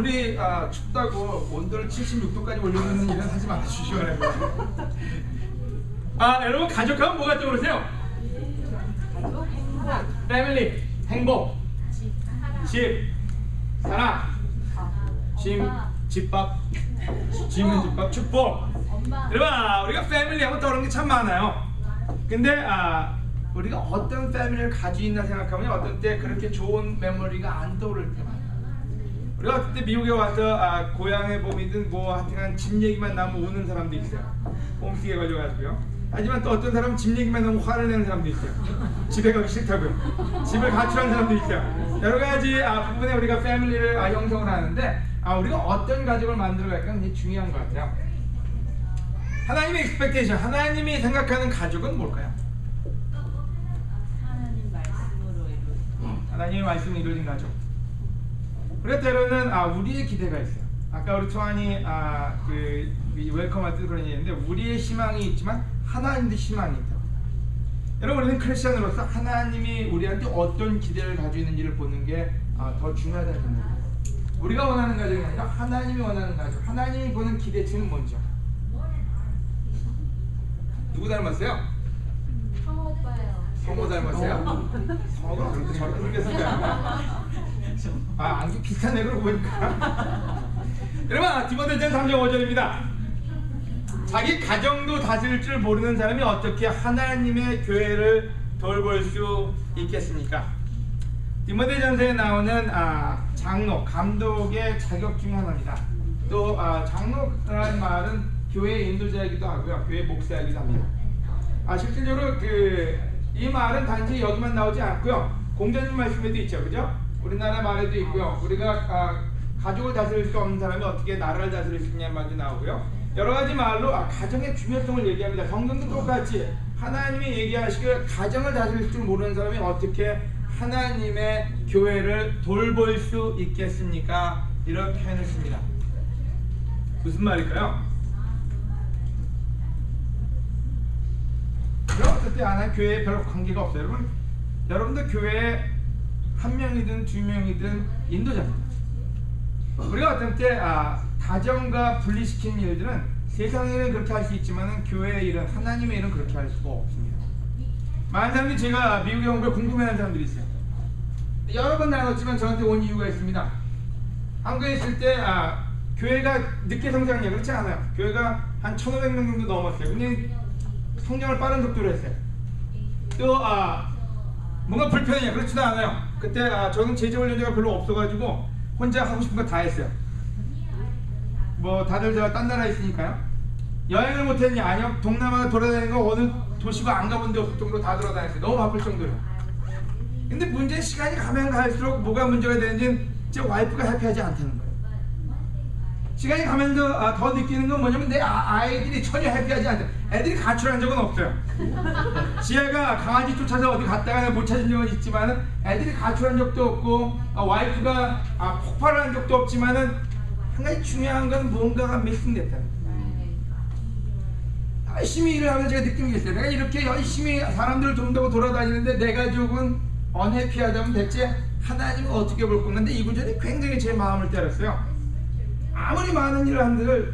아무리 춥다고 온도를 76도까지 올리는 일은 하지 말아주시기 바랍니다. 여러분 가족하면 뭐가 떠오르세요? 패밀리, 행복, 집, 사랑, 집밥, 짐은 집밥, 축복. 여러분 우리가 패밀리 하면 떠오르는 게 참 많아요. 근데 우리가 어떤 패밀리를 가지고 있나 생각하면 어떤 때 그렇게 좋은 메모리가 안 떠오를 때 많아요. 우리가 어떤 때 미국에 와서 고향의 봄이든 뭐 하여튼간 집 얘기만 나면 우는 사람도 있어요. 홈스테이에 걸려가지고요. 하지만 또 어떤 사람은 집 얘기만 나면 화를 내는 사람도 있어요. 집에 가기 싫다고요. 집을 가출하는 사람도 있어요. 여러 가지 부분에 우리가 패밀리를 형성을 하는데 우리가 어떤 가족을 만들어 갈까 굉장히 중요한 것 같아요. 하나님의 expectation, 하나님이 생각하는 가족은 뭘까요? 하나님의 말씀으로 이루어진 가족. 우리가 때로는 우리의 기대가 있어요. 아까 우리 초안이 그 웰컴할 때 그런 얘기했는데 우리의 희망이 있지만 하나님도 희망이 있다. 여러분 우리는 크리스천으로서 하나님이 우리한테 어떤 기대를 가지고 있는지를 보는 게 더 중요하다는 생각이에요. 우리가 원하는 가정이 아니라 하나님이 원하는 가정, 하나님이 보는 기대치는 뭔지요? 누구 닮았어요? 성호 오빠요. 성호 닮았어요? 성호가 그렇게 저렇게 생겼을까요? 안경 비슷한 애로 보니까. 여러분 디모데전 3장 5절입니다. 자기 가정도 다스릴 줄 모르는 사람이 어떻게 하나님의 교회를 돌볼 수 있겠습니까? 디모데전서에 나오는 장로, 감독의 자격 중 하나입니다. 또 장로라는 말은 교회 인도자이기도 하고요, 교회 목사이기도 합니다. 실질적으로 이 말은 단지 여기만 나오지 않고요, 공자님 말씀에도 있죠, 그죠? 우리나라 말에도 있고요. 우리가 가족을 다스릴 수 없는 사람이 어떻게 나라를 다스릴 수 있냐는 말도 나오고요. 여러 가지 말로 가정의 중요성을 얘기합니다. 성경도 똑같이 하나님이 얘기하시길 가정을 다스릴 줄 모르는 사람이 어떻게 하나님의 교회를 돌볼 수 있겠습니까? 이런 표현을 씁니다. 무슨 말일까요? 어떨 때 하나님 교회에 별 관계가 없어요. 여러분들 교회에 한 명이든 두 명이든 인도자입니다. 우리가 어떤 때 가정과 분리시키는 일들은 세상에는 그렇게 할 수 있지만 교회의 일은, 하나님의 일은 그렇게 할 수가 없습니다. 많은 사람들이 제가 미국에 온 걸 궁금해하는 사람들이 있어요. 여러 번 나눴지만 저한테 온 이유가 있습니다. 한국에 있을 때 교회가 늦게 성장해요. 그렇지 않아요. 교회가 한 1,500명 정도 넘었어요. 근데 성장을 빠른 속도로 했어요. 또 뭔가 불편해요. 그렇지도 않아요. 그때 저는 제자훈련자가 별로 없어가지고 혼자 하고 싶은 거 다 했어요. 뭐 다들 제가 딴 나라에 있으니까요. 여행을 못했냐? 아니요. 동남아 돌아다니는 거 어느 도시고 안 가본 데 없을 정도로 다 돌아다녔어요. 너무 바쁠 정도로. 근데 문제는 시간이 가면 갈수록 뭐가 문제가 되는지 제 와이프가 해피하지 않다는 거예요. 시간이 가면서 더 느끼는 건 뭐냐면 내 아이들이 전혀 해피하지 않다. 애들이 가출한 적은 없어요. 지혜가 강아지 쫓아서 어디 갔다가 못 찾은 적은 있지만은 애들이 가출한 적도 없고 와이프가 폭발을 한 적도 없지만은 한 가지 중요한 건 뭔가가 미싱됐다는 거예요. 열심히 일을 하면서 제가 느낀 게 있어요. 내가 이렇게 열심히 사람들을 돕는다고 돌아다니는데 내 가족은 언해피하다면 대체 하나님은 어떻게 볼 건가? 근데 이 구절이 굉장히 제 마음을 때렸어요. 아무리 많은 일을 한들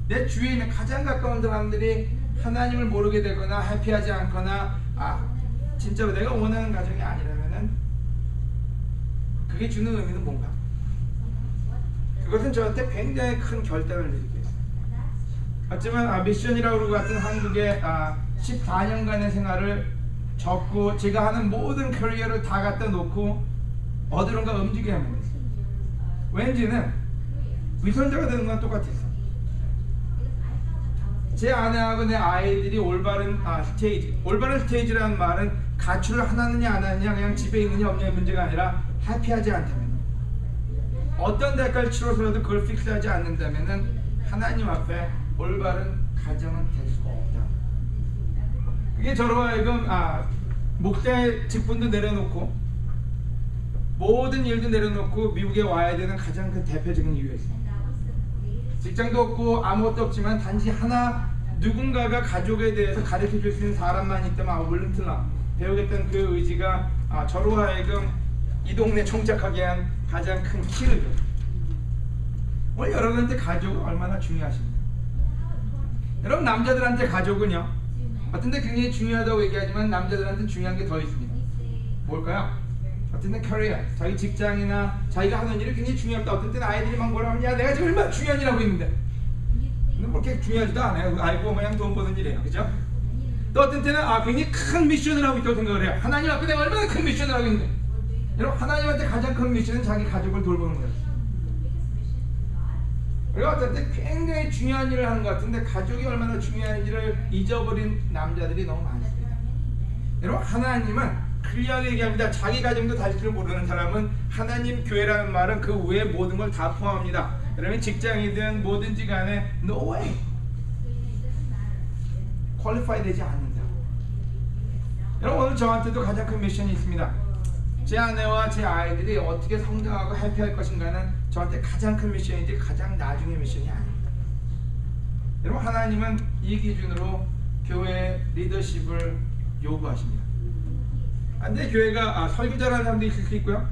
내 주위에 있는 가장 가까운 사람들이 하나님을 모르게 되거나 해피하지 않거나 진짜로 내가 원하는 가정이 아니라면은 그게 주는 의미는 뭔가? 그것은 저한테 굉장히 큰 결단을 내리게 했어요. 하지만 미션이라고 그러고 같은 한국의 14년간의 생활을 접고 제가 하는 모든 커리어를 다 갖다 놓고 어디론가 움직여야만 했어요. 왠지는 위선자가 되는 건 똑같았어. 제 아내하고 내 아이들이 올바른 스테이지, 올바른 스테이지라는 말은 가출을 하느냐 안 하느냐 그냥 집에 있느냐 없느냐의 문제가 아니라 해피하지 않다면, 어떤 대가를 치러서라도 그걸 픽스하지 않는다면 하나님 앞에 올바른 가정은 될 수가 없다. 그게 저로 하여금 목사의 직분도 내려놓고 모든 일도 내려놓고 미국에 와야 되는 가장 큰 대표적인 이유였습니다. 직장도 없고 아무것도 없지만 단지 하나, 누군가가 가족에 대해서 가르쳐 줄 수 있는 사람만 있다면 울름틀나 배우겠다는 그 의지가 저로 하여금 이 동네 정착하게 한 가장 큰 키를 줬어요. 여러분한테 가족은 얼마나 중요하십니까? 여러분 남자들한테 가족은요 어떤데 굉장히 중요하다고 얘기하지만 남자들한테 중요한 게 더 있습니다. 뭘까요? 어떤 때는 커리어, 자기 직장이나 자기가 하는 일이 굉장히 중요합니다. 어떤 때는 아이들이 막 뭐라 하면 야 내가 지금 얼마나 중요한 일 하고 있는데 근데 뭐 그렇게 중요하지도 않아요. 아이고 그냥 돈 버는 일이에요. 그죠? 또 어떤 때는 굉장히 큰 미션을 하고 있다고 생각을 해요. 하나님 앞에 내가 얼마나 큰 미션을 하고 있는데 여러분 하나님한테 가장 큰 미션은 자기 가족을 돌보는 거예요. 그리고 어떤 때 굉장히 중요한 일을 하는 것 같은데 가족이 얼마나 중요한지를 잊어버린 남자들이 너무 많습니다. 여러분 하나님은 클리어하게 얘기합니다. 자기 가정도 다닐 줄 모르는 사람은 하나님 교회라는 말은 그 외의 모든 걸 다 포함합니다. 그러면 직장이든 뭐든지 간에 no way 퀄리파이 되지 않는다. 여러분 오늘 저한테도 가장 큰 미션이 있습니다. 제 아내와 제 아이들이 어떻게 성장하고 해피할 것인가는 저한테 가장 큰 미션이지 가장 나중의 미션이 아닙니다. 여러분 하나님은 이 기준으로 교회 리더십을 요구하십니다. 근데 교회가 설교자라는 사람도 있을 수 있고요,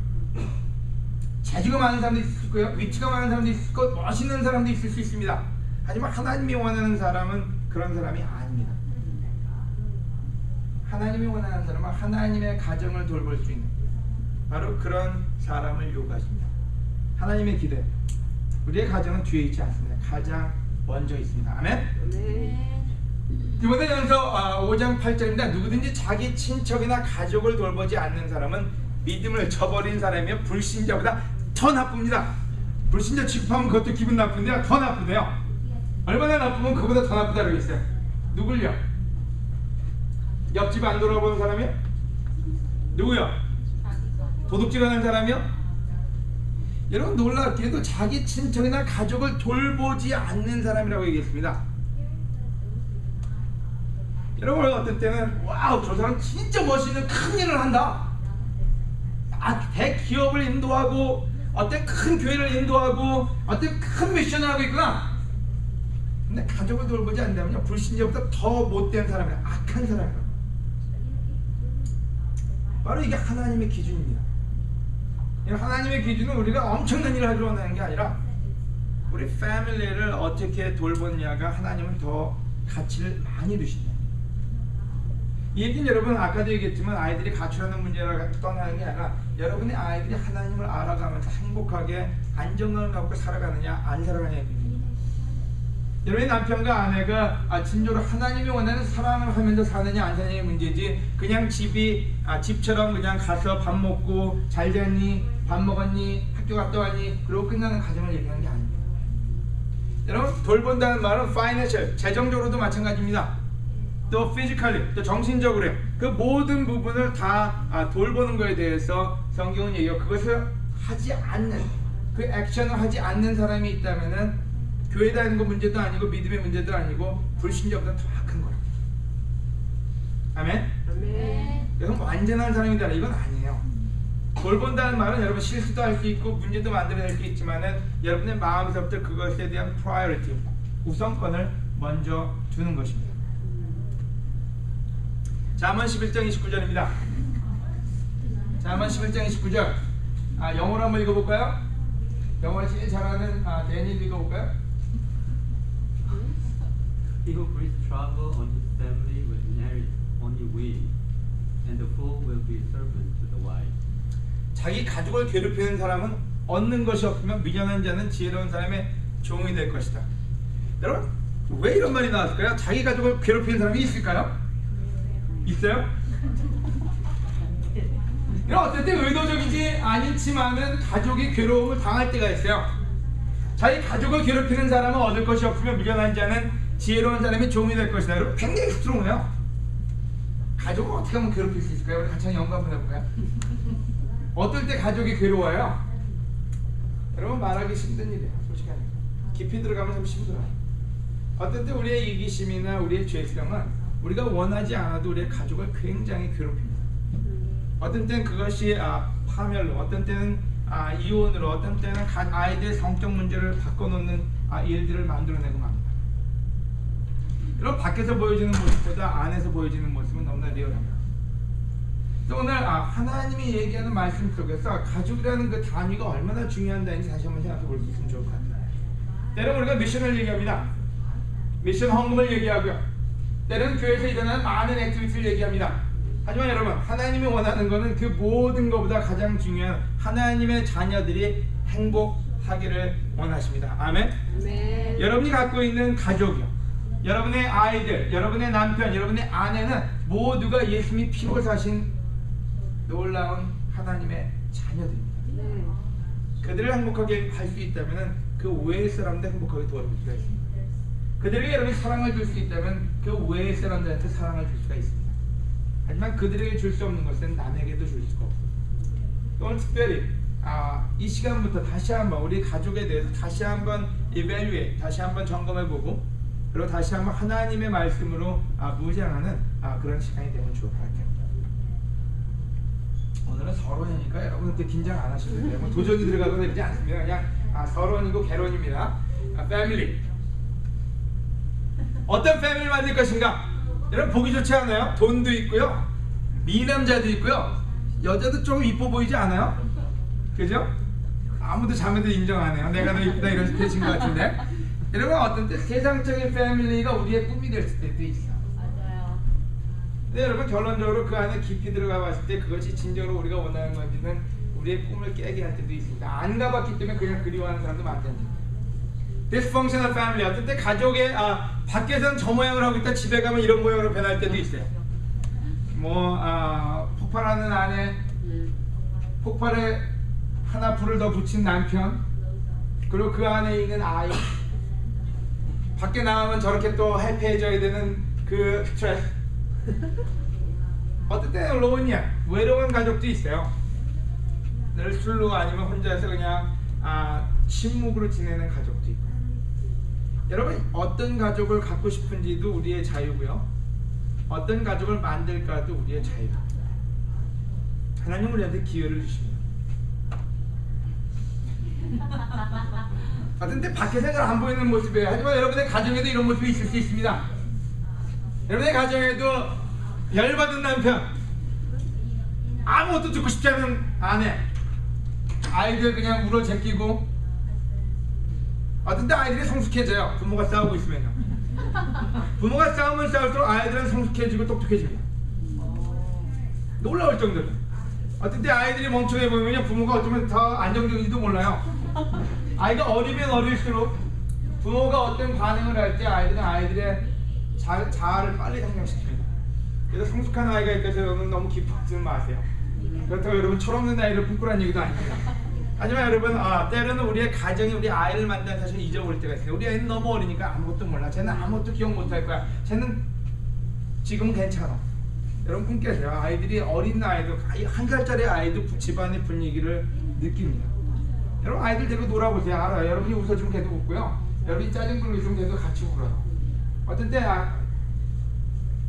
재주가 많은 사람도 있을 수 있고요, 위치가 많은 사람도 있을 수 있고 멋있는 사람도 있을 수 있습니다. 하지만 하나님이 원하는 사람은 그런 사람이 아닙니다. 하나님이 원하는 사람은 하나님의 가정을 돌볼 수 있는 바로 그런 사람을 요구하십니다. 하나님의 기대, 우리의 가정은 뒤에 있지 않습니다. 가장 먼저 있습니다. 아멘? 네. 디모데전서 5장 8절입니다. 누구든지 자기 친척이나 가족을 돌보지 않는 사람은 믿음을 저버린 사람이며 불신자보다 더 나쁩니다. 불신자 취급하면 그것도 기분 나쁜데요, 더 나쁘대요. 얼마나 나쁘면 그보다 더 나쁘다 그러겠어요. 누굴요? 옆집 안 돌아보는 사람이요? 누구요? 도둑질하는 사람이요? 여러분 놀랍게도 자기 친척이나 가족을 돌보지 않는 사람이라고 얘기했습니다. 여러분 어떤 때는 와우 저 사람 진짜 멋있는 큰 일을 한다, 대기업을 인도하고 어떤 큰 교회를 인도하고 어떤 큰 미션을 하고 있구나. 근데 가족을 돌보지 않는다면요 불신자보다 더 못된 사람이에요. 악한 사람이에요. 바로 이게 하나님의 기준입니다. 하나님의 기준은 우리가 엄청난 일을 하려고 하는 게 아니라 우리 패밀리를 어떻게 돌보느냐가 하나님은 더 가치를 많이 두신다. 이 얘기는 여러분 아까도 얘기했지만 아이들이 가출하는 문제를 떠나는 게 아니라 여러분의 아이들이 하나님을 알아가면서 행복하게 안정감을 갖고 살아가느냐 안 살아가느냐 얘기입니다. 여러분의 남편과 아내가 진짜로 하나님이 원하는 사랑을 하면서 사느냐 안 사느냐의 문제지 그냥 집처럼 그냥 가서 밥 먹고 잘 잤니, 밥 먹었니, 학교 갔다 왔니 그러고 끝나는 가정을 얘기하는 게 아닙니다. 여러분 돌본다는 말은 financial, 재정적으로도 마찬가지입니다. 또 physically, 또 정신적으로요. 그 모든 부분을 다 돌보는 거에 대해서 성경은 얘기하고 그것을 하지 않는, 그 액션을 하지 않는 사람이 있다면은 교회 다니는 거 문제도 아니고 믿음의 문제도 아니고 불신자보다 더 악한 거예요. 아멘? 아멘. 그래서 완전한 사람이다 이건 아니에요. 돌본다는 말은 여러분 실수도 할 수 있고 문제도 만들어낼 수 있지만은 여러분의 마음에서부터 그것에 대한 priority, 우선권을 먼저 두는 것입니다. 잠언 11장 29절입니다. 잠언 11장 29절. 영어로 한번 읽어볼까요? 영어를 제일 잘하는 데니엘 읽어볼까요? He who brings trouble on his family will inherit only weal, and the fool will be servant to the wise. 자기 가족을 괴롭히는 사람은 얻는 것이 없으면 미련한 자는 지혜로운 사람의 종이 될 것이다. 여러분 왜 이런 말이 나왔을까요? 자기 가족을 괴롭히는 사람이 있을까요? 있어요? 어떨 때 의도적이지 않지만은 가족이 괴로움을 당할 때가 있어요. 자기 가족을 괴롭히는 사람은 얻을 것이 없으면 미련한 자는 지혜로운 사람이 종이 될 것이다. 여러분 굉장히 스트롱해요. 가족을 어떻게 하면 괴롭힐 수 있을까요? 우리 같이 연구 한번 해볼까요? 어떨 때 가족이 괴로워요? 여러분 말하기 힘든 일이에요. 솔직히 하니까 깊이 들어가면 좀 힘들어요. 어떨 때 우리의 이기심이나 우리의 죄성은 우리가 원하지 않아도 우리의 가족을 굉장히 괴롭힙니다. 어떤 때는 그것이 파멸로, 어떤 때는 이혼으로, 어떤 때는 아이들의 성적 문제를 바꿔놓는 일들을 만들어내고 맙니다. 여러분 밖에서 보여지는 모습보다 안에서 보여지는 모습은 너무나 리얼합니다. 그래서 오늘 하나님이 얘기하는 말씀 속에서 가족이라는 그 단위가 얼마나 중요한 단위인지 다시 한번 생각해 볼 수 있으면 좋을 것 같아요. 때로는 우리가 미션을 얘기합니다. 미션 헌금을 얘기하고요. 때로는 교회에서 일어나는 많은 액티비티를 얘기합니다. 하지만 여러분, 하나님이 원하는 것은 그 모든 것보다 가장 중요한 하나님의 자녀들이 행복하기를 원하십니다. 아멘. 아멘. 여러분이 갖고 있는 가족이요, 여러분의 아이들, 여러분의 남편, 여러분의 아내는 모두가 예수님이 피로 사신 놀라운 하나님의 자녀들입니다. 네. 그들을 행복하게 할 수 있다면 그 외의 사람도 행복하게 도와줄 수가 있습니다. 그들에게 여러분이 사랑을 줄 수 있다면 그 외의 사람들한테 사랑을 줄 수가 있습니다. 하지만 그들에게 줄 수 없는 것은 남에게도 줄 수가 없습니다. 오늘 특별히 이 시간부터 다시 한번 우리 가족에 대해서 다시 한번 evaluate, 다시 한번 점검해보고, 그리고 다시 한번 하나님의 말씀으로 무장하는 그런 시간이 되면 좋을 것 같아요. 오늘은 서론이니까 여러분들 긴장 안 하셔도 돼요. 뭐 도전이 들어가거나 이러지 않습니다. 그냥 서론이고 개론입니다. 패밀리. 어떤 패밀리 만들 것인가? 여러분 보기 좋지 않아요? 돈도 있고요, 미남자도 있고요, 여자도 조금 이뻐 보이지 않아요? 그죠? 아무도 자매도 인정 안 해요. 내가 더 이쁘다 이런 스페이스인 것 같은데, 여러분 어떤 때 세상적인 패밀리가 우리의 꿈이 될 때도 있어요. 맞아요. 근데 여러분 결론적으로 그 안에 깊이 들어가 봤을 때 그것이 진정으로 우리가 원하는 건지는 우리의 꿈을 깨게 할 때도 있습니다. 안 가봤기 때문에 그냥 그리워하는 사람도 많답니다. Dysfunctional family, 어떤 때 가족의 밖에서는 저 모양을 하고 있다 집에 가면 이런 모양으로 변할 때도 있어요. 뭐 폭발하는 아내, 폭발에 하나 불을 더 붙인 남편, 그리고 그 안에 있는 아이, 밖에 나가면 저렇게 또 해피해져야 되는 그 스트레스. 어떤 때는 로니아, 외로운 가족도 있어요. 늘 술로 아니면 혼자서 그냥 침묵으로 지내는 가족도 있고. 여러분 어떤 가족을 갖고 싶은지도 우리의 자유고요, 어떤 가족을 만들까도 우리의 자유입니다. 하나님 우리한테 기회를 주십니다. 어떤 때 밖에서 잘 안 보이는 모습이에요. 하지만 여러분의 가정에도 이런 모습이 있을 수 있습니다. 여러분의 가정에도 열받은 남편, 아무것도 듣고 싶지 않은 아내, 아이들 그냥 울어 제끼고, 어떤 때 아이들이 성숙해져요. 부모가 싸우고 있으면요. 부모가 싸우면 싸울수록 아이들은 성숙해지고 똑똑해집니다. 놀라울 정도로. 어떤 때 아이들이 멍청해 보이면요, 부모가 어쩌면 더 안정적인지도 몰라요. 아이가 어리면 어릴수록 부모가 어떤 반응을 할 때 아이들은 아이들의 자아를 빨리 성장시킵니다. 그래서 성숙한 아이가 있다고 여러분 너무 기뻐하지 마세요. 그렇다고 여러분 철없는 아이를 부끄러운 얘기도 아닙니다. 하지만 여러분 때로는 우리의 가정이 우리 아이를 만드는 사실을 잊어버릴 때가 있어요. 우리 아이는 너무 어리니까 아무것도 몰라, 쟤는 아무것도 기억 못할 거야, 쟤는 지금은 괜찮아. 여러분 꿈 깨세요. 아이들이 어린 아이도, 한 살짜리 아이도 집안의 분위기를 느낍니다. 여러분 아이들 데리고 놀아보세요. 알아요. 여러분이 웃어주면 걔도 웃고요, 여러분이 짜증 부르고 있으면 걔도 같이 울어요. 어떤 때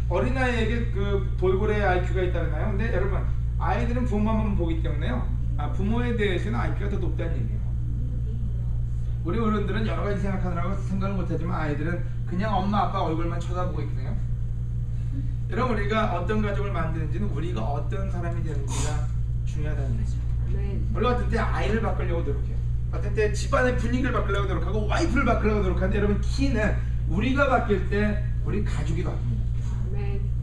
어린아이에게 그 돌고래 IQ가 있다나요? 근데 여러분 아이들은 부모만 보기 때문에요, 부모에 대해서는 IQ가 더 높다는 얘기예요. 우리 어른들은 여러 가지 생각하느라고 생각을 못하지만 아이들은 그냥 엄마 아빠 얼굴만 쳐다보고 있거든요. 여러분 우리가 어떤 가족을 만드는지는 우리가 어떤 사람이 되는지가 중요하다는 거죠. 원래 어떤 때 아이를 바꾸려고 노력해요. 어떤 때 집안의 분위기를 바꾸려고 노력하고 와이프를 바꾸려고 노력하는데, 여러분 키는 우리가 바뀔 때 우리 가족이 바뀝니다.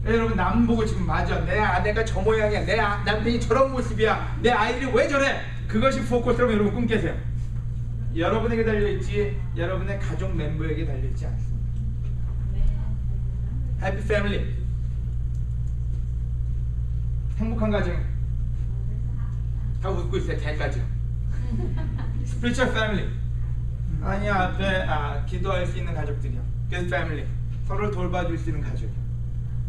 여러분 남 보고 지금 맞아, 내 아내가 저 모양이야, 내 남편이 저런 모습이야, 내 아이들이 왜 저래, 그것이 포커스라면 여러분 꿈 깨세요. 여러분에게 달려있지 여러분의 가족 멤버에게 달려있지 않습니다. 해피 패밀리, 행복한 가정. 다 웃고 있어요. 개까지요. Spiritual family, 하나님 앞에 기도할 수 있는 가족들이요. Good family, 서로를 돌봐줄 수 있는 가족이요.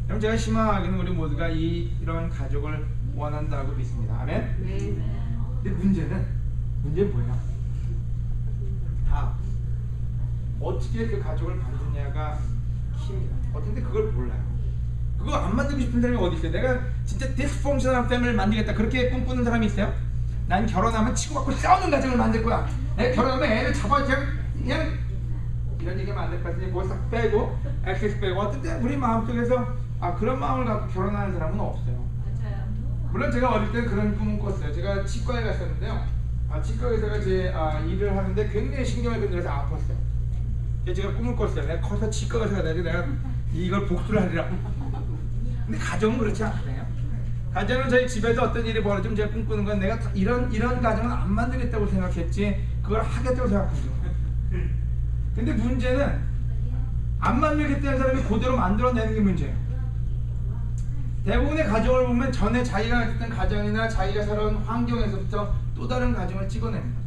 그럼 제가 희망하기는 우리 모두가 이런 가족을 원한다고 믿습니다. 아멘? 근데 문제는 뭐예요? 어떻게 그 가족을 만드냐가 키입니다. 어떤데 그걸 몰라요. 그거 안 만들고 싶은 사람이 어디 있어요? 내가 진짜 dysfunctional family를 만들겠다 그렇게 꿈꾸는 사람이 있어요? 난 결혼하면 치고 받고 싸우는 가정을 만들 거야. 내가 결혼하면 애를 잡아 그냥 이런 얘기하면 안 될 것 같으니 그거 싹 빼고 액세스 빼고. 어떤 때 우리 마음속에서 그런 마음을 갖고 결혼하는 사람은 없어요. 맞아요. 물론 제가 어릴 때 그런 꿈을 꿨어요. 제가 치과에 갔었는데요, 치과 의사가 제 일을 하는데 굉장히 신경을 건드려서 아팠어요. 제가 꿈을 꿨어요. 내가 커서 치과가 돼가지고 내가 이걸 복수를 하리라. 근데 가정은 그렇지 않거든요. 가정은 저희 집에서 어떤 일이 벌어지면 제가 꿈꾸는 건 내가 이런 가정은 안 만들겠다고 생각했지 그걸 하겠다고 생각하죠. 근데 문제는 안 만들겠다는 사람이 그대로 만들어내는 게 문제예요. 대부분의 가정을 보면 전에 자기가 했던 가정이나 자기가 살아온 환경에서부터 또 다른 가정을 찍어냅니다.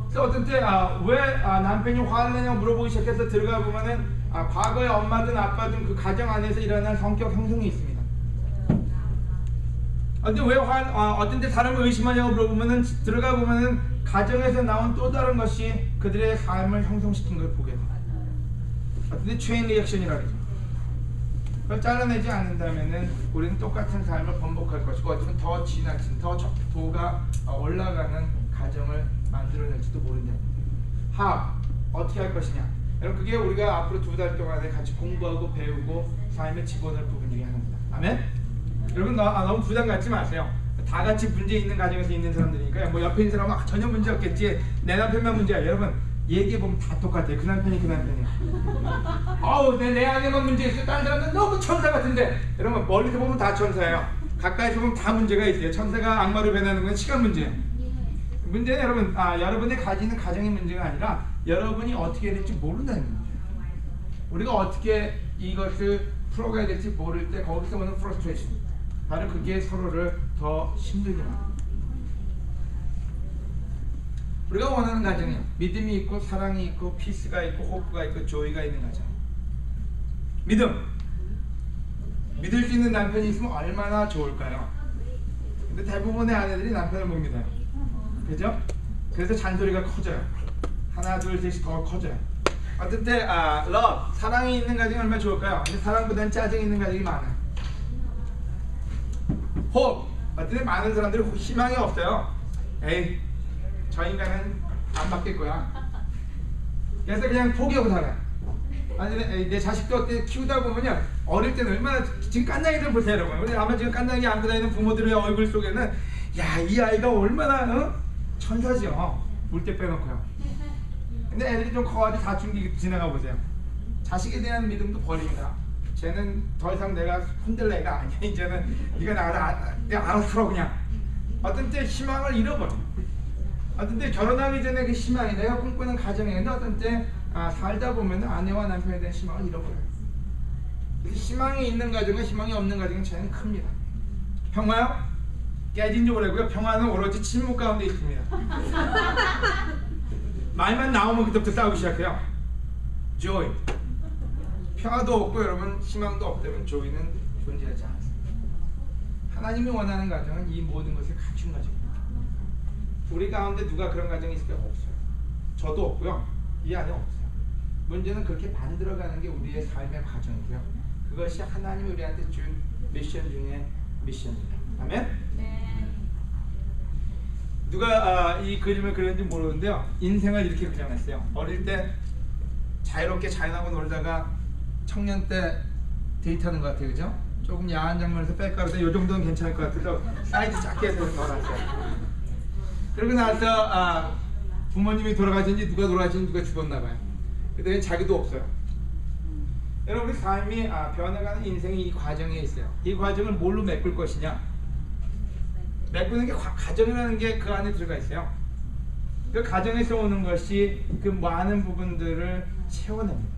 그래서 어떤 때 왜 남편이 화를 내냐고 물어보기 시작해서 들어가 보면은 과거에 엄마든 아빠든 그 가정 안에서 일어난 성격 형성이 있습니다. 근데 왜 어떤 때 사람을 의심하냐고 물어보면은 들어가 보면은 가정에서 나온 또 다른 것이 그들의 삶을 형성시킨 걸 보게 됩니다. 어떤 때 체인 리액션이라고 그러죠. 그걸 잘라내지 않는다면은 우리는 똑같은 삶을 번복할 것이고 어쩌면 더 지나친 더 척도가 올라가는 가정을 만들어낼지도 모른다. 어떻게 할 것이냐? 여러분 그게 우리가 앞으로 2달 동안에 같이 공부하고 배우고 삶에 집어넣을 부분 중에 하나입니다. 아멘? 여러분 너무 부담 갖지 마세요. 다 같이 문제 있는 가정에서 있는 사람들이니까요. 뭐 옆에 있는 사람은 전혀 문제 없겠지. 내 남편만 문제야. 여러분 얘기해보면 다 똑같아요. 그 남편이 그 남편이야. 내 안에만 문제 있어요. 다른 사람은 너무 천사 같은데. 여러분 멀리서 보면 다 천사예요. 가까이서 보면 다 문제가 있어요. 천사가 악마로 변하는 건 시간 문제예요. 문제는 여러분 여러분이 가지는 가정의 문제가 아니라 여러분이 어떻게 해야 될지 모른다는 문제예요. 우리가 어떻게 이것을 풀어가야 될지 모를 때 거기서 오는 프러스트레이션, 바로 그게 서로를 더 힘들게 만듭니다. 우리가 원하는 가정이요, 믿음이 있고 사랑이 있고 피스가 있고 호프가 있고 조이가 있는 가정. 믿을 수 있는 남편이 있으면 얼마나 좋을까요? 근데 대부분의 아내들이 남편을 못 믿어요. 그죠? 그래서 잔소리가 커져요. 하나 둘 셋이 더 커져요. 어떤 때 love, 사랑이 있는 가정이 얼마나 좋을까요? 근데 사랑보다는 짜증이 있는 가정이 많아요. hope, 어떤 때 많은 사람들이 희망이 없어요. 에이, 저 인간은 안 바뀔 거야. 그래서 그냥 포기하고 살아요. 아니 내 자식도 어때 키우다 보면요, 어릴 때는 얼마나, 지금 깐난이들 보세요 여러분. 우리 아마 지금 깐난이 안고 다니는 부모들의 얼굴 속에는 야, 이 아이가 얼마나 천사죠. 울 때 빼놓고요. 근데 애들이 좀 커가지고 사춘기 지나가 보세요. 자식에 대한 믿음도 버립니다. 쟤는 더 이상 내가 흔들 애가 아니야. 이제는 네가 나가서 내가 알아서 살아 그냥. 어떤 때 희망을 잃어버려. 어떤 때 결혼하기 전에 그 희망이 내가 꿈꾸는 가정이었는데 어떤 때 살다 보면 아내와 남편에 대한 희망을 잃어버려요. 희망이 있는 가정과 희망이 없는 가정은 차이는 큽니다. 평화요? 깨진 줄 모르고요. 평화는 오로지 침묵 가운데 있습니다. 말만 나오면 그때부터 싸우기 시작해요. joy. 평화도 없고 여러분 희망도 없다면 joy는 존재하지 않습니다. 하나님이 원하는 가정은 이 모든 것을 갖춘 가정입니다. 우리 가운데 누가 그런 가정이 있을까요? 없어요. 저도 없고요. 이 안에 없어요. 문제는 그렇게 만들어가는 게 우리의 삶의 과정이고요. 그것이 하나님이 우리한테 준 미션 중에 미션입니다. 아멘? 누가 이 그림을 그렸는지 모르는데요, 인생을 이렇게 그려놨어요. 어릴 때 자유롭게 자연하고 놀다가 청년 때 데이트하는 것 같아요. 그죠? 조금 야한 장면에서 뺄까 그래서 이 정도는 괜찮을 것 같아서 사이즈 작게 해서 넣어놨어요. 그러고 나서 부모님이 돌아가신지 누가 돌아가신지 누가 죽었나 봐요. 그때는 자기도 없어요. 여러분 우리 삶이 변해가는 인생이 이 과정에 있어요. 이 과정을 뭘로 메꿀 것이냐? 메꾸는 게 가정이라는 게 그 안에 들어가 있어요. 그 가정에서 오는 것이 그 많은 부분들을 채워냅니다.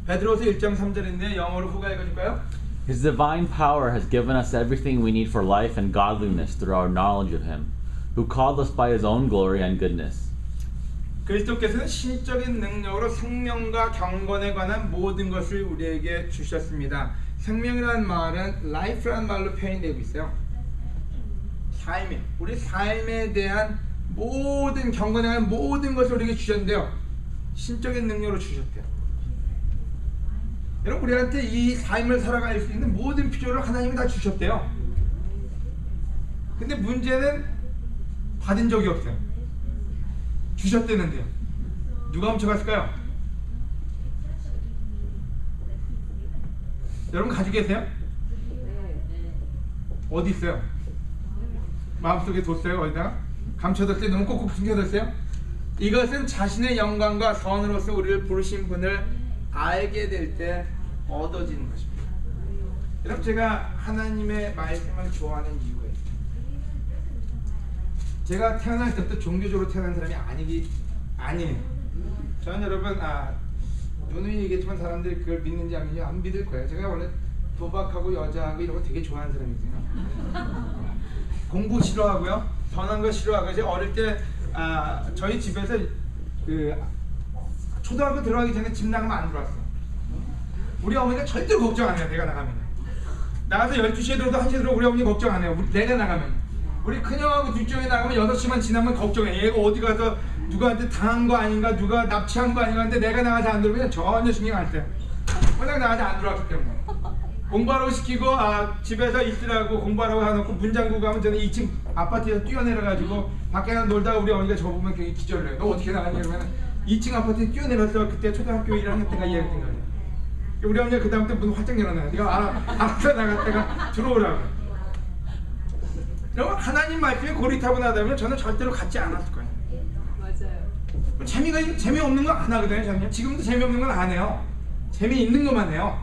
베드로서 1장 3절인데 영어로 후가 읽어줄까요? His divine power has given us everything we need for life and godliness through our knowledge of Him, who called us by His own glory and goodness. 그리스도께서는 신적인 능력으로 생명과 경건에 관한 모든 것을 우리에게 주셨습니다. 생명이라는 말은 life라는 말로 표현이 되고 있어요. 우리 삶에 대한 모든 경건에 관한 모든 것을 우리에게 주셨는데요, 신적인 능력으로 주셨대요. 여러분 우리한테 이 삶을 살아갈 수 있는 모든 필요를 하나님이 다 주셨대요. 근데 문제는 받은 적이 없어요. 주셨대는데요. 누가 훔쳐갔을까요? 여러분 가지고 계세요? 어디 있어요? 마음속에 뒀어요? 어디다가? 감춰뒀어요? 너무 꼭꼭 숨겨뒀어요? 이것은 자신의 영광과 선으로서 우리를 부르신 분을 알게 될 때 얻어지는 것입니다. 여러분, 제가 하나님의 말씀을 좋아하는 이유가 있어요. 제가 태어날 때부터 종교적으로 태어난 사람이 아니에요. 저는 여러분, 누누이 얘기했지만 사람들이 그걸 믿는지 안 믿는지 안 믿을 거예요. 제가 원래 도박하고 여자하고 이런 거 되게 좋아하는 사람이거든요. 공부 싫어하고요, 선한 거 싫어하고. 이제 어릴 때 저희 집에서 그 초등학교 들어가기 전에 집 나가면 안 들어왔어요. 우리 어머니가 절대 걱정 안 해요. 내가 나가면 나가서 12시에 들어도 1시에 들어도 우리 어머니 걱정 안 해요. 내가 나가면. 우리 큰형하고 둘째이 나가면 6시만 지나면 걱정해. 얘가 어디 가서 누구한테 당한 거 아닌가, 누가 납치한 거 아닌가. 근데 내가 나가서 안 들어오면 전혀 신경 안 써요. 워낙 나가서 안 들어왔기 때문에. 공부하라고 시키고 집에서 있으라고 공부하라고 해놓고 문 잠그고 가면 저는 2층 아파트에서 뛰어내려가지고 밖에 놀다가 우리 어머니가 저보면 굉장히 기절을 해요. 너 어떻게 나가냐 그러면 2층 아파트에 뛰어내려서 그때 초등학교 1학년 때가 2학년 때가 우리 어머니가 그 다음부터 문 활짝 열어놔요. 네가 알아서 나갔다가 들어오라고. 여러분, 하나님 말씀이 고리타분하다면 저는 절대로 갖지 않았을 거예요. 맞아요. 재미없는 건 안 하거든요. 저는 지금도 재미없는 건 안 해요. 재미있는 것만 해요.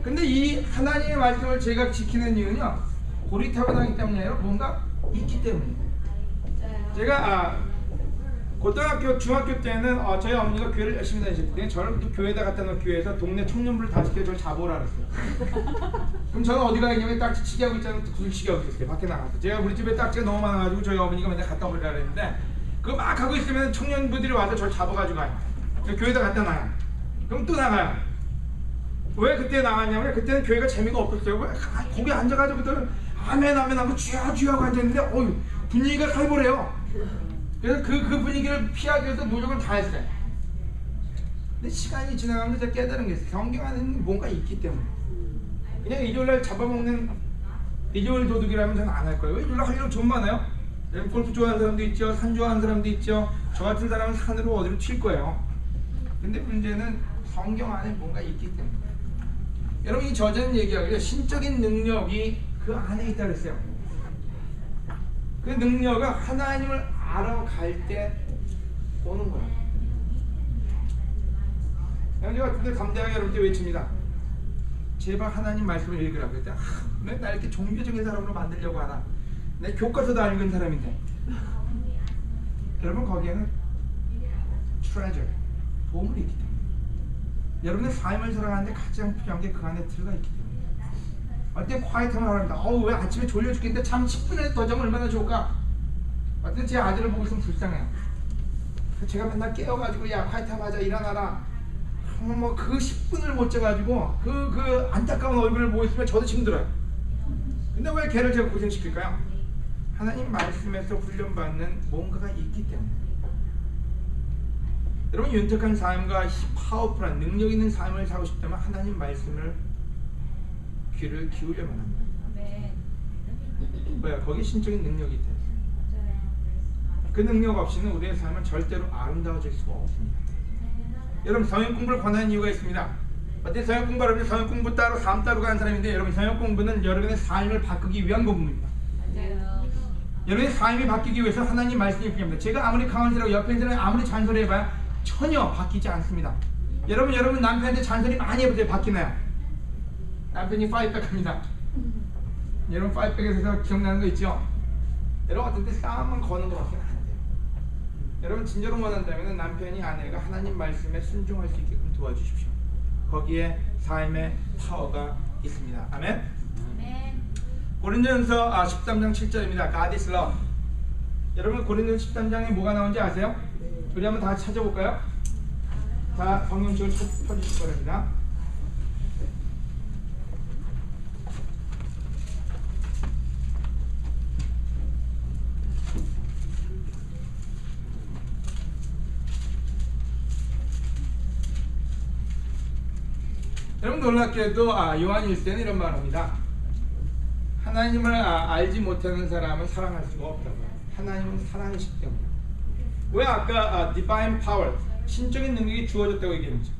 근데 이 하나님의 말씀을 제가 지키는 이유는요, 고리타분하기 때문이 아니라 뭔가 있기 때문이에요. 제가 고등학교, 중학교 때는 저희 어머니가 교회를 열심히 다니셨거든요. 저를 또 교회에다 갖다 놓은 교회에서 동네 청년부를 다 시켜 저를 잡으라 그랬어요. 그럼 저는 어디 가있냐면 딱지치기 하고 있잖아요. 구슬치기 하고 있었어요. 밖에 나가서. 제가 우리 집에 딱지가 너무 많아가지고 저희 어머니가 맨날 갖다 오리라 그랬는데, 그거 막 하고 있으면 청년부들이 와서 저를 잡아가지고 가요. 교회에다 갖다 놔요. 그럼 또 나가요. 왜 그때 나갔냐면 그때는 교회가 재미가 없었어요. 왜 거기 앉아가지고들 아멘 아멘 하고 쥐야 하고 앉았는데 분위기가 살벌해요. 그래서 그 분위기를 피하기 위해서 노력을 다 했어요. 근데 시간이 지나가면서 제가 깨달은 게 있어요. 성경 안에는 뭔가 있기 때문에. 그냥 일요일날 잡아먹는 일요일 도둑이라면 저는 안 할 거예요. 왜 일요일날 할 일 좀 많아요? 골프 좋아하는 사람도 있죠, 산 좋아하는 사람도 있죠. 저 같은 사람은 산으로 어디로 튈 거예요. 근데 문제는 성경 안에 뭔가 있기 때문에. 여러분, 이 저자는 얘기하기를 신적인 능력이 그 안에 있다 그랬어요. 그 능력은 하나님을 알아갈 때 오는 거예요. 형제 같은데 담대하게 여러분들 외칩니다. 제발 하나님 말씀을 읽으라고 했더니 왜 나 이렇게 종교적인 사람으로 만들려고 하나. 내 교과서도 안 읽은 사람인데. 여러분, 거기에는 treasure, 보물이 있기 때문에. 여러분의 삶을 살아가는데 가장 필요한 게 그 안에 들어가 있기 때문에. 어때 quiet하면 합니다. 왜 아침에 졸려 죽겠는데 잠 10분에 더 자면 얼마나 좋을까? 어때 제 아들을 보고 있으면 불쌍해요. 제가 맨날 깨워가지고 야 quiet하면 하자, 일어나라. 뭐 그 10분을 못 자가지고 그 안타까운 얼굴을 보고 있으면 저도 힘들어요. 근데 왜 걔를 제가 고생시킬까요? 하나님 말씀에서 훈련받는 뭔가가 있기 때문에. 여러분, 윤택한 삶과 파워풀한 능력 있는 삶을 살고 싶다면 하나님 말씀을 귀를 기울여만 합니다. 네. 왜? 거기에 신적인 능력이 있다. 그 능력 없이는 우리의 삶은 절대로 아름다워질 수가 없습니다. 여러분, 성역 공부를 권하는 이유가 있습니다. 어때 성역 공부하면 성역 공부 따로 삶 따로 가는 사람인데, 여러분 성역 공부는 여러분의 삶을 바꾸기 위한 공부입니다. 맞아요. 여러분의 삶이 바뀌기 위해서 하나님 말씀이 필요합니다. 제가 아무리 강한지라고 옆에 있는 사람이 아무리 잔소리해봐야 전혀 바뀌지 않습니다. 여러분 남편한테 잔소리 많이 해보세요. 바뀌나요? 남편이 파이백합니다. 여러분 파이백에서 기억나는 거 있죠? 여러분 어떤 때 싸움만 거는 것밖에 안 돼요. 여러분 진짜로 원한다면 남편이 아내가 하나님 말씀에 순종할 수 있게끔 도와주십시오. 거기에 삶의 파워가 있습니다. 아멘. 아멘. 고린도전서 13장 7절입니다. God is love. 여러분 고린도전서 13장에 뭐가 나오는지 아세요? 우리 한번 다 같이 찾아볼까요? 다 성경책을 펴주실 거랍니다. 여러분 놀랍게도 요한 1세는 이런 말을 합니다. 하나님을 알지 못하는 사람은 사랑할 수가 없다고요. 하나님은 사랑이시기 때문에. 왜 아까 divine power, 신적인 능력이 주어졌다고 얘기했죠.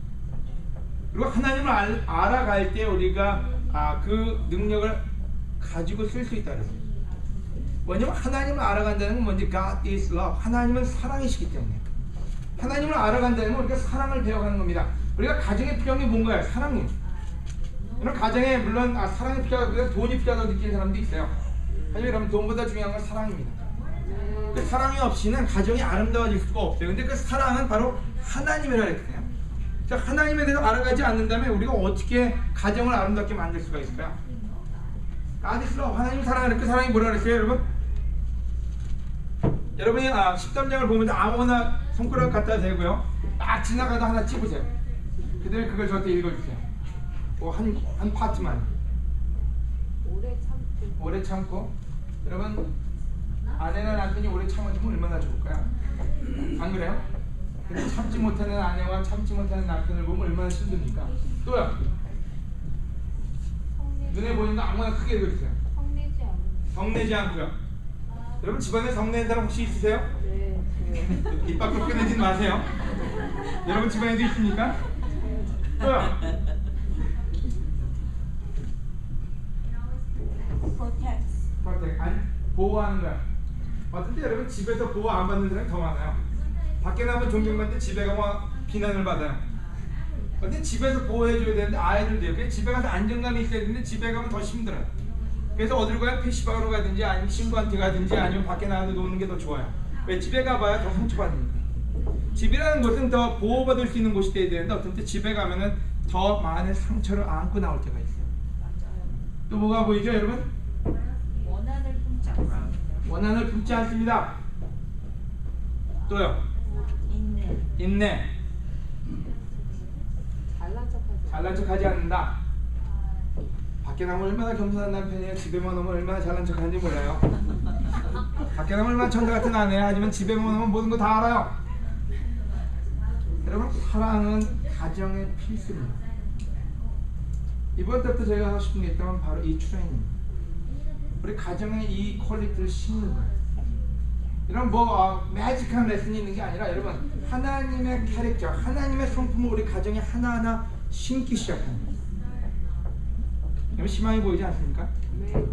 그리고 하나님을 알아갈 때 우리가 그 능력을 가지고 쓸 수 있다는 거예요. 왜냐면 하나님을 알아간다는 건 뭔지 God is love. 하나님은 사랑이시기 때문에. 하나님을 알아간다는 건 우리가 사랑을 배워가는 겁니다. 우리가 가정에 필요한 게 뭔가요? 사랑이에요. 여러분 가정에 물론 사랑이 필요하고 돈이 필요하다고 느끼는 사람도 있어요. 하지만 여러분 돈보다 중요한 건 사랑입니다. 그 사랑이 없이는 가정이 아름다워질 수가 없어요. 근데 그 사랑은 바로 하나님이라 했거든요. 하나님에 대해서 알아가지 않는다면 우리가 어떻게 가정을 아름답게 만들 수가 있을까요? 아디스로 하나님 사랑하는 그 사랑이 뭐라 그랬어요, 여러분? 여러분이 13장을 보면서 아무거나 손가락 갖다 대고요. 딱 지나가다 하나 찝으세요. 그대로 그걸 저한테 읽어주세요. 한 파트만. 오래 참고. 여러분 아내나 남편이 오래 참아주면 얼마나 좋을까요? 안 그래요? 근데 참지 못하는 아내와 참지 못하는 남편을 보면 얼마나 힘듭니까? 또요. 눈에 보이는 거 아무거나 크게 읽어주세요. 성내지 않고요. 여러분 집안에 성내는 사람 혹시 있으세요? 네. 입 밖으로 꺼내지 마세요. 여러분 집안에도 있습니까? 또요. protect. 아니 보호하는 거야. 어떤 때 여러분 집에서 보호 안 받는 사람이 더 많아요. 밖에 나가면 존경받는데 집에 가면 비난을 받아요. 근데 집에서 보호해줘야 되는데 아이들도요. 그래서 집에 가서 안정감이 있어야 되는데 집에 가면 더 힘들어요. 그래서 어디로 가요? PC방으로 가든지 아니면 친구한테 가든지 아니면 밖에 나가서 노는 게 더 좋아요. 왜? 집에 가봐야 더 상처받으니까. 집이라는 곳은 더 보호받을 수 있는 곳이 돼야 되는데 어떤 때 집에 가면은 더 많은 상처를 안고 나올 때가 있어요. 또 뭐가 보이죠 여러분? 원한을 품지 않습니다. 또요. 인내. 잘난 척하지 않는다. 밖에 나면 얼마나 겸손한 남편이에요. 집에만 오면 얼마나 잘난 척하는지 몰라요. 밖에 나면 얼마나 천사 같은 아내야. 하지만 집에만 오면 모든 거 다 알아요. 여러분 사랑은 가정의 필수입니다. 이번 때부터 제가 하고 싶은 게 있다면 바로 이 트레이닝입니다. 우리 가정에 이 퀄리티를 심는 거예요. 이런 매직한 레슨이 있는 게 아니라 여러분 하나님의 캐릭터, 하나님의 성품을 우리 가정에 하나하나 심기 시작합니다. 여러분 희망이 보이지 않습니까? 네.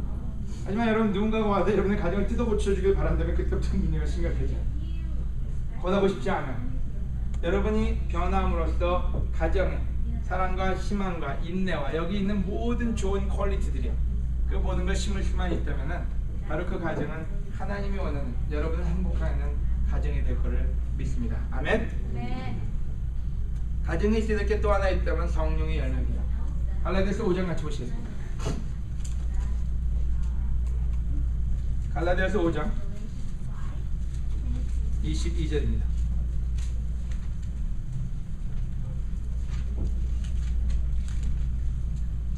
하지만 여러분 누군가가 와서 여러분의 가정을 뜯어고쳐주길 바란다면 그때부터 문제가 심각해져요. 권하고 싶지 않아요. 여러분이 변함으로써 가정에 사랑과 희망과 인내와 여기 있는 모든 좋은 퀄리티들이요. 그 모든 걸 심을 수만 있다면 바로 그 가정은 하나님이 원하는 여러분을 행복하는 가정이 될 것을 믿습니다. 아멘. 네. 가정에 있어야 될 게 또 하나 있다면 성령의 열매입니다. 갈라디아서 5장 같이 보시겠습니다. 갈라디아서 5장 22절입니다.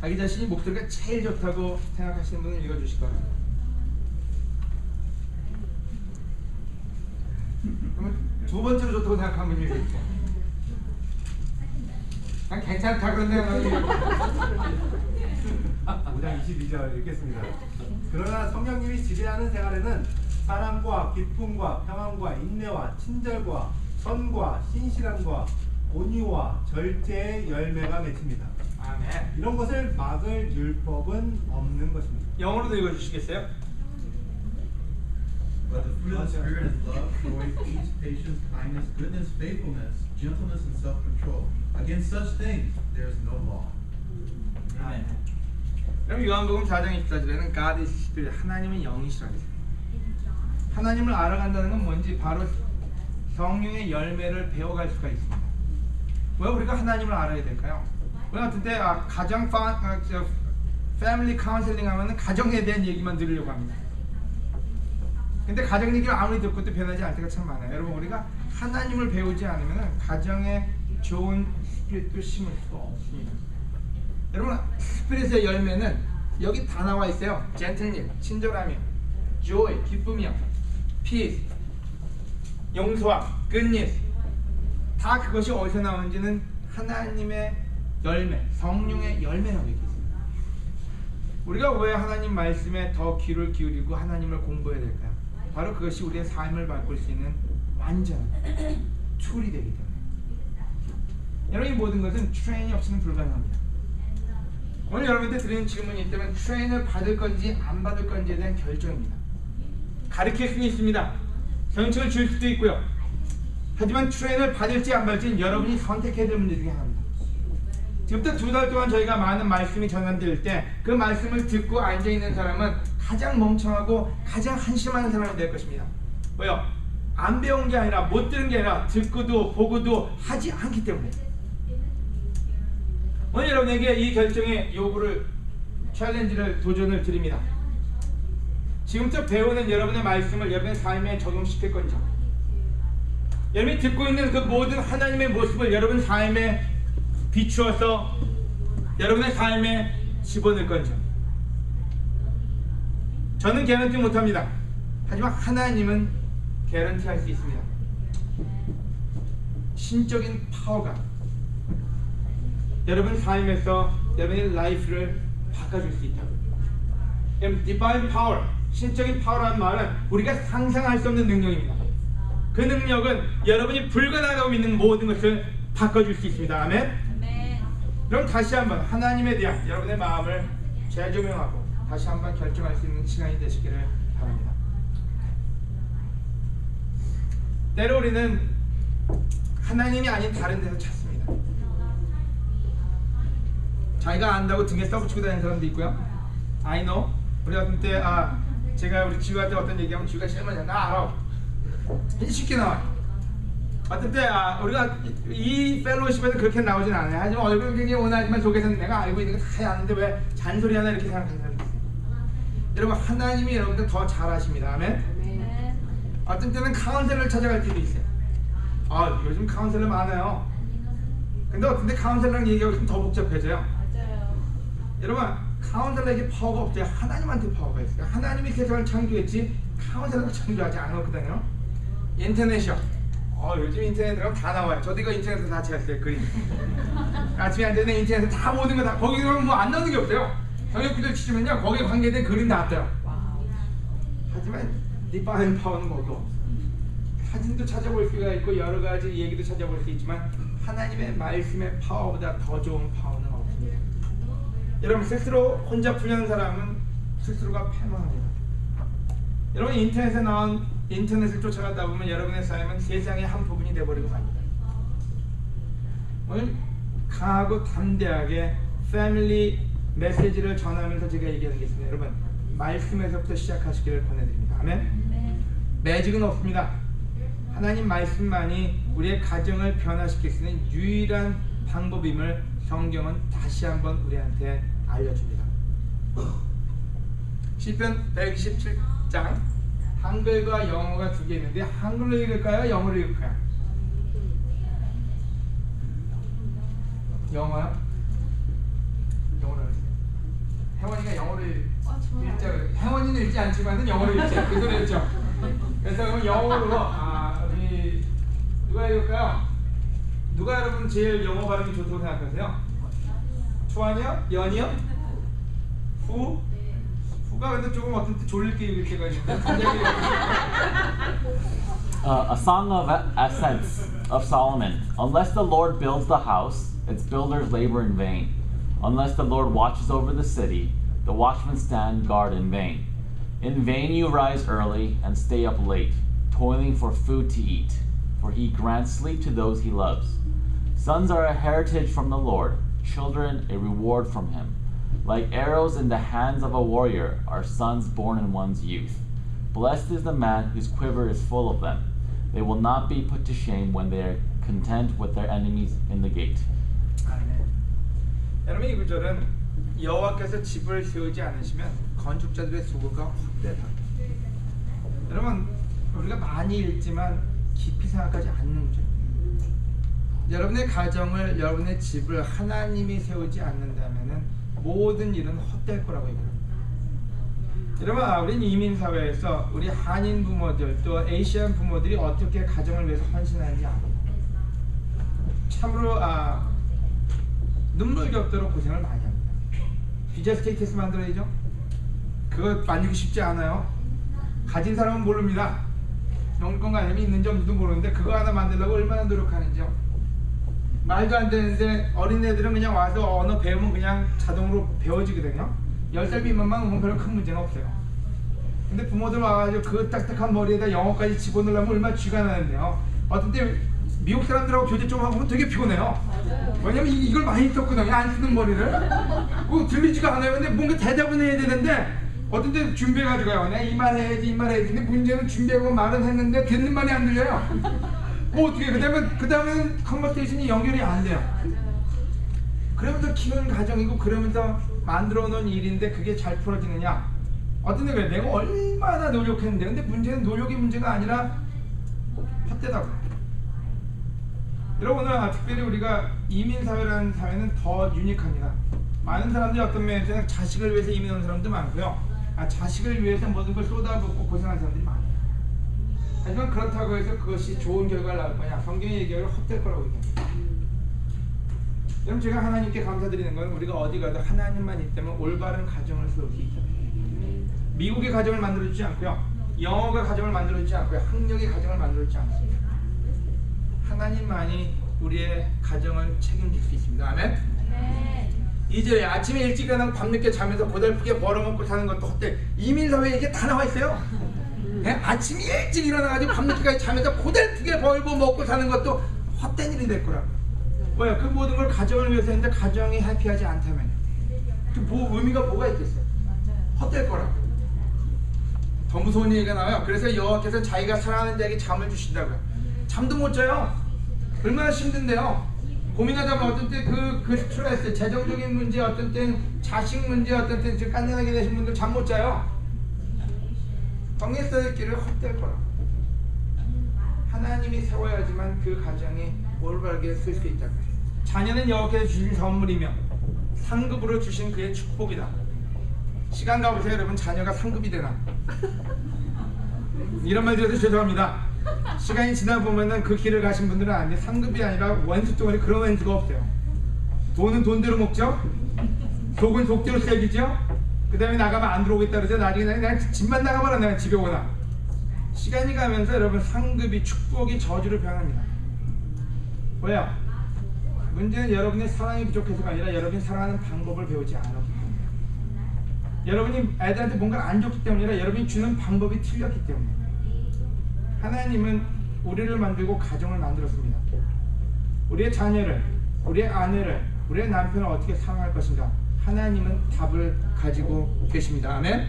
자기 자신이 목소리가 제일 좋다고 생각하시는 분은 읽어주시기 바랍니다. 그러면 두 번째로 좋다고 생각하는 분이 읽어주세요. 난 괜찮다 그런데 5장 22절 읽겠습니다. 그러나 성령님이 지배하는 생활에는 사랑과 기쁨과 평안과 인내와 친절과 선과 신실함과 온유와 절제의 열매가 맺힙니다. 아멘. 이런 것을 막을 율법은 없는 것입니다. 영어로도 읽어주시겠어요? But the fruit of the Spirit is love, joy, peace, patience, kindness, goodness, faithfulness, gentleness, and self-control. Against such things there is no law. 아멘. 그럼 요한복음 4장 24절에는 God is Spirit, 하나님은 영이시라고 했어요. 하나님을 알아간다는 건 뭔지 바로 성령의 열매를 배워갈 수가 있습니다. 왜 우리가 하나님을 알아야 될까요? 우리 같은 때 가정 패밀리 카운셀링 하면은 가정에 대한 얘기만 들으려고 합니다. 근데 가정 얘기를 아무리 듣고도 변하지 않을 때가 참 많아요. 여러분 우리가 하나님을 배우지 않으면 가정에 좋은 스피릿도 심을 수가 없습니다. 여러분 스피릿의 열매는 여기 다 나와 있어요. 젠틀님, 친절함이요, joy, 기쁨이요, peace, 용서함, goodness. 다 그것이 어디서 나오는지는 하나님의 열매, 성령의 열매라고 얘기했어요. 우리가 왜 하나님 말씀에 더 귀를 기울이고 하나님을 공부해야 될까요? 바로 그것이 우리의 삶을 바꿀 수 있는 완전한 툴이 되기 때문에. 여러분 이 모든 것은 트레이닝 없이는 불가능합니다. 오늘 여러분한테 드리는 질문이 있다면 트레이닝을 받을 건지 안 받을 건지에 대한 결정입니다. 가르칠 수는 있습니다. 경책을 줄 수도 있고요. 하지만 트레인을 받을지 안 받을지는 여러분이 선택해야 될 문제 중에 하나입니다. 지금부터 2달 동안 저희가 많은 말씀이 전환될 때 그 말씀을 듣고 앉아있는 사람은 가장 멍청하고 가장 한심한 사람이 될 것입니다. 왜요? 안 배운 게 아니라 못 들은 게 아니라 듣고도 보고도 하지 않기 때문에. 오늘 여러분에게 이 결정의 요구를 챌린지를 도전을 드립니다. 지금부터 배우는 여러분의 말씀을 여러분의 삶에 적용시킬 건지, 여러분이 듣고 있는 그 모든 하나님의 모습을 여러분 삶에 비추어서 여러분의 삶에 집어넣을 건지. 저는 개런티 못합니다. 하지만 하나님은 개런티 할 수 있습니다. 신적인 파워가 여러분 삶에서 여러분의 라이프를 바꿔줄 수 있다고. Divine Power, 신적인 파워라는 말은 우리가 상상할 수 없는 능력입니다. 그 능력은 여러분이 불가능하다고 믿는 모든 것을 바꿔줄 수 있습니다. 아멘. 그럼 다시 한번 하나님에 대한 여러분의 마음을 재조명하고 다시 한번 결정할 수 있는 시간이 되시기를 바랍니다. 때로 우리는 하나님이 아닌 다른 데서 찾습니다. 자기가 안다고 등에 써붙이고 다니는 사람도 있고요. I know. 우리 어떤 때 제가 우리 지우한테 어떤 얘기하면 지우가 싫으면 나 알아. 쉽게 나와요. 어떤 때 우리가 이 펠로우십에서 그렇게 나오진 않아요. 하지만 얼굴은 굉장히 원하지만 속에서는 내가 알고 있는 거 다 아는데 왜 잔소리 하나 이렇게 생각하는 사람이 있어요. 여러분 하나님이 여러분들 더 잘 아십니다. 아멘. 어떤 때는 카운셀러를 찾아갈 때도 있어요. 요즘 카운셀러 많아요. 근데 어떤 때 카운셀러랑 얘기하면 더 복잡해져요. 맞아요. 여러분 카운셀러에게 파워가 없어요. 하나님한테 파워가 있어요. 하나님이 세상을 창조했지 카운셀러가 창조하지 않았거든요. 인터넷이요. 요즘 인터넷 들어가면 다 나와요. 저도 이거 인터넷에서 다 찾았어요. 그림. 아침에 앉아있는 인터넷에서 다 모든 거 다 거기 들어가면 뭐 안 나오는 게 없어요. 성역기도 치시면요 거기에 관계된 그림 다 떠요. 하지만 디바인 파워는 뭐고 사진도 찾아볼 수가 있고 여러 가지 얘기도 찾아볼 수 있지만 하나님의 말씀의 파워보다 더 좋은 파워는 없습니다. 여러분 스스로 혼자 풀려는 사람은 스스로가 패망합니다. 여러분 인터넷에 나온 인터넷을 쫓아가다 보면 여러분의 삶은 세상의 한 부분이 되어버리고 맙니다. 오늘 강하고 담대하게 패밀리 메시지를 전하면서 제가 얘기하겠습니다. 여러분 말씀에서부터 시작하시기를 권해드립니다. 아멘. 매직은 없습니다. 하나님 말씀만이 우리의 가정을 변화시킬 수 있는 유일한 방법임을 성경은 다시 한번 우리한테 알려줍니다. 시편 127장 한글과 영어가 두 개 있는데 한글로 읽을까요? 영어로 읽을까요? 영어요? 영어로 읽으세요. 혜원이가 영어로 읽자. 혜원이는 읽지 않지만 영어로 읽죠. 그 소리 했죠. 그래서 그럼 영어로 우리 누가 읽을까요? 누가 여러분 제일 영어 발음이 좋다고 생각하세요? 초안이요? 연이요? 후? 후가 근데 조금 어떤 때 졸릴 게 읽을 때가 있는데 A song of ascents of Solomon. Unless the Lord builds the house, its builders labor in vain. Unless the Lord watches over the city, the watchmen stand guard in vain. In vain you rise early and stay up late, toiling for food to eat, for he grants sleep to those he loves. Sons are a heritage from the Lord, children a reward from him. Like arrows in the hands of a warrior are sons born in one's youth. Blessed is the man whose quiver is full of them. They will not be put to shame when they are content with their enemies in the gate. 아멘. 여러분 이 구절은 여호와께서 집을 세우지 않으시면 건축자들의 수고가 헛되다. 여러분 우리가 많이 읽지만 깊이 생각하지 않는 구절. 여러분의 가정을 여러분의 집을 하나님이 세우지 않는다면은 모든 일은 헛될 거라고 얘기합니다. 여러분 우리는 이민사회에서 우리 한인 부모들 또 에이시안 부모들이 어떻게 가정을 위해서 헌신하는지 압니다. 참으로 눈물겹도록 고생을 많이 합니다. 비자 스테이터스 만들어야죠. 그거 만들기 쉽지 않아요. 가진 사람은 모릅니다. 영권 가념이 있는지 없는지도 모르는데 그거 하나 만들려고 얼마나 노력하는지요. 말도 안 되는데 어린애들은 그냥 와서 언어 배우면 그냥 자동으로 배워지거든요. 10살 미만만 오면 별로 큰 문제는 없어요. 근데 부모들 와가지고 그 딱딱한 머리에다 영어까지 집어넣으려면 얼마나 쥐가 나는데요. 어떤 때 미국 사람들하고 교제 좀 하고 보면 되게 피곤해요. 왜냐면 이걸 많이 썼거든요. 안 쓰는 머리를. 그거 들리지가 않아요. 근데 뭔가 대답은 해야 되는데 어떤 때 준비해가지고요. 내가 이 말 해야지 이 말 해야지. 근데 문제는 준비하고 말은 했는데 듣는 말이 안 들려요. 뭐 어떻게 그 다음에는 컨버테이션이 연결이 안 돼요. 그러면서 키우는 가정이고 그러면서 만들어 놓은 일인데 그게 잘 풀어지느냐? 어떤 데 그래. 내가 얼마나 노력했는데 근데 문제는 노력이 문제가 아니라 헛되다고. 여러분 오늘 특별히 우리가 이민사회라는 사회는 더 유니크합니다. 많은 사람들이 어떤 면에서는 자식을 위해서 이민 온 사람도 많고요. 자식을 위해서 모든 걸 쏟아붓고 고생하는 사람들이 많아요. 하지만 그렇다고 해서 그것이 좋은 결과를 낳을 거냐? 성경이 얘기하기를 헛될 거라고 얘기합니다. 여러분 제가 하나님께 감사드리는 건 우리가 어디 가도 하나님만 있다면 올바른 가정을 세울 수 있다. 미국의 가정을 만들어주지 않고요. 영어가 가정을 만들어주지 않고요. 학력의 가정을 만들어주지 않습니다. 하나님만이 우리의 가정을 책임질 수 있습니다. 아멘? 이제 아침에 일찍 일어나고 밤늦게 자면서 고달프게 벌어먹고 사는 것도 헛돼. 이민사회에 이게 다 나와 있어요. 아침에 일찍 일어나가지고 밤늦게까지 자면서 고달프게 벌고 먹고 사는 것도 헛된 일이 될 거라고. 뭐야? 그 모든 걸 가정을 위해서 했는데 가정이 해피하지 않다면 그 의미가 뭐가 있겠어요? 헛될 거라고. 더 무서운 얘기가 나와요. 그래서 여호와께서 자기가 사랑하는 자에게 잠을 주신다고요. 잠도 못 자요. 얼마나 힘든데요. 고민하다 보면 어떤 때 그 스트레스, 재정적인 문제, 어떤 땐 자식 문제, 어떤 땐 지금 깐난하게 되신 분들 잠 못 자요. 성령의 길을 헛될 거라고. 하나님이 세워야지만 그 가정이 올바르게 쓸 수 있다고. 자녀는 여호와께서 주신 선물이며 상급으로 주신 그의 축복이다. 시간 가보세요 여러분. 자녀가 상급이 되나? 이런 말 드려도 죄송합니다. 시간이 지나 보면은 그 길을 가신 분들은 아닌데 상급이 아니라 원수 덩어리. 그런 원수가 없어요. 돈은 돈대로 먹죠. 속은 속대로 새기죠. 그 다음에 나가면 안 들어오겠다 그러죠. 나중에 그냥 집만 나가봐라 내가 집에 오나. 시간이 가면서 여러분 상급이 축복이 저주로 변합니다. 왜요? 문제는 여러분의 사랑이 부족해서가 아니라 여러분이 사랑하는 방법을 배우지 않았기 때문에. 여러분이 애들한테 뭔가를 안 줬기 때문이 아니라 여러분이 주는 방법이 틀렸기 때문에. 하나님은 우리를 만들고 가정을 만들었습니다. 우리의 자녀를, 우리의 아내를, 우리의 남편을 어떻게 사랑할 것인가? 하나님은 답을 가지고 계십니다. 아멘?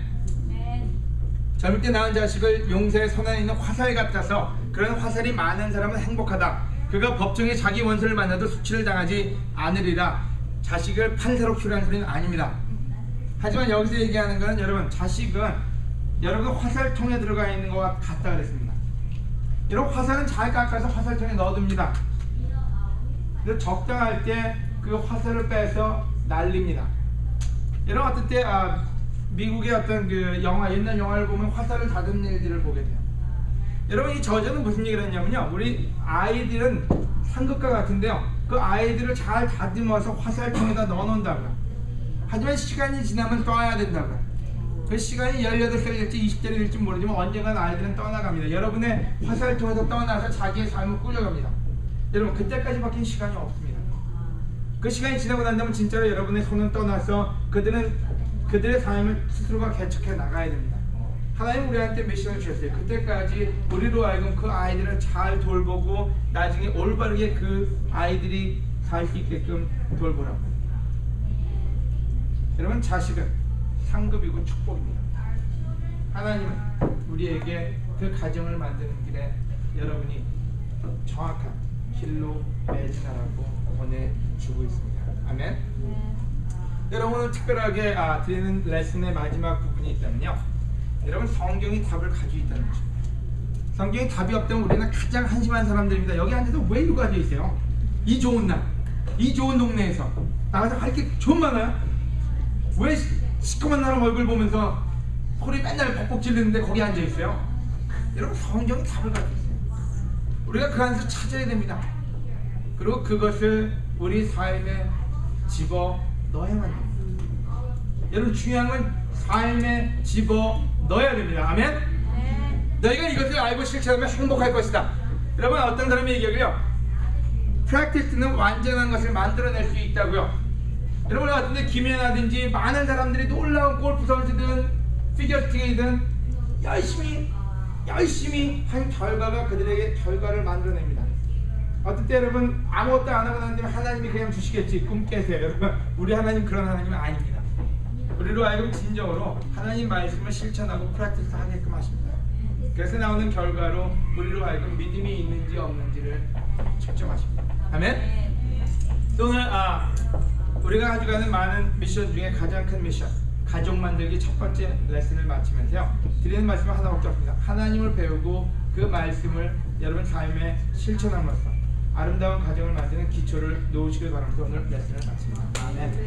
젊을 때 낳은 자식을 용사의 손 안에 있는 화살 같아서 그런 화살이 많은 사람은 행복하다. 그가 법정에 자기 원수를 만나도 수치를 당하지 않으리라. 자식을 판사로 키우라는 소리는 아닙니다. 하지만 여기서 얘기하는 것은 여러분 자식은 여러분 화살통에 들어가 있는 것과 같다 그랬습니다. 여러분 화살은 잘 깎아서 화살통에 넣어둡니다. 그래서 적당할 때 그 화살을 빼서 날립니다. 여러분 어떤 때 미국의 어떤 그 영화, 옛날 영화를 보면 화살을 다듬는 일들을 보게 돼요. 여러분 이 저자는 무슨 얘기를 했냐면요, 우리 아이들은 상급과 같은데요, 그 아이들을 잘 다듬어서 화살통에다 넣어놓는다고요. 하지만 시간이 지나면 떠나야 된다고요. 그 시간이 18살일지 20살일지 모르지만 언젠간 아이들은 떠나갑니다. 여러분의 화살통에서 떠나서 자기의 삶을 꾸려갑니다. 여러분 그때까지 밖엔 시간이 없습니다. 그 시간이 지나고 난다면 진짜로 여러분의 손은 떠나서 그들의 삶을 스스로가 개척해 나가야 됩니다. 하나님 우리한테 미션을 주셨어요. 그때까지 우리로 하여금 그 아이들을 잘 돌보고 나중에 올바르게 그 아이들이 살 수 있게끔 돌보라고. 여러분 자식은 상급이고 축복입니다. 하나님은 우리에게 그 가정을 만드는 길에 여러분이 정확한 길로 매진하라고 보내주고 있습니다. 아멘. 여러분 오늘 특별하게 드리는 레슨의 마지막 부분이 있다면요, 여러분 성경이 답을 가지고 있다는 것입니다. 성경이 답이 없다면 우리는 가장 한심한 사람들입니다. 여기 앉아서 왜 이러고 앉아 있어요? 이 좋은 날, 이 좋은 동네에서 나가서 할 게 좀 많아요? 왜 시커먼 나라 얼굴 보면서 소리 맨날 벅벅 지르는데 거기 앉아 있어요? 여러분 성경이 답을 가지고 있어요. 우리가 그 안에서 찾아야 됩니다. 그리고 그것을 우리 삶에 집어 넣어야만 됩니다. 여러분 중요한 건 삶에 집어 넣어야 됩니다. 아멘? 너희가 이것을 알고 실천하면 행복할 것이다. 여러분 어떤 사람이 얘기하고요, 프랙티스는 완전한 것을 만들어낼 수 있다고요. 여러분 같은데 김연아든지 많은 사람들이 놀라운 골프 선수든 피겨스케이든 열심히 한 결과가 그들에게 결과를 만들어냅니다. 어떤 때 여러분 아무것도 안 하고 난 뒤에 하나님이 그냥 주시겠지 꿈 깨세요. 여러분 우리 하나님 그런 하나님은 아닙니다. 우리로 하여금 진정으로 하나님 말씀을 실천하고 프랙티스 하게끔 하십니다. 그래서 나오는 결과로 우리로 하여금 믿음이 있는지 없는지를 측정하십니다. 아멘. 또 오늘 우리가 가져가는 많은 미션 중에 가장 큰 미션, 가족 만들기 첫 번째 레슨을 마치면서요 드리는 말씀은 하나밖에 없습니다. 하나님을 배우고 그 말씀을 여러분 삶에 실천함으로써 아름다운 가정을 만드는 기초를 놓으시길 바라면서 오늘 레슨을 마칩니다. 아멘.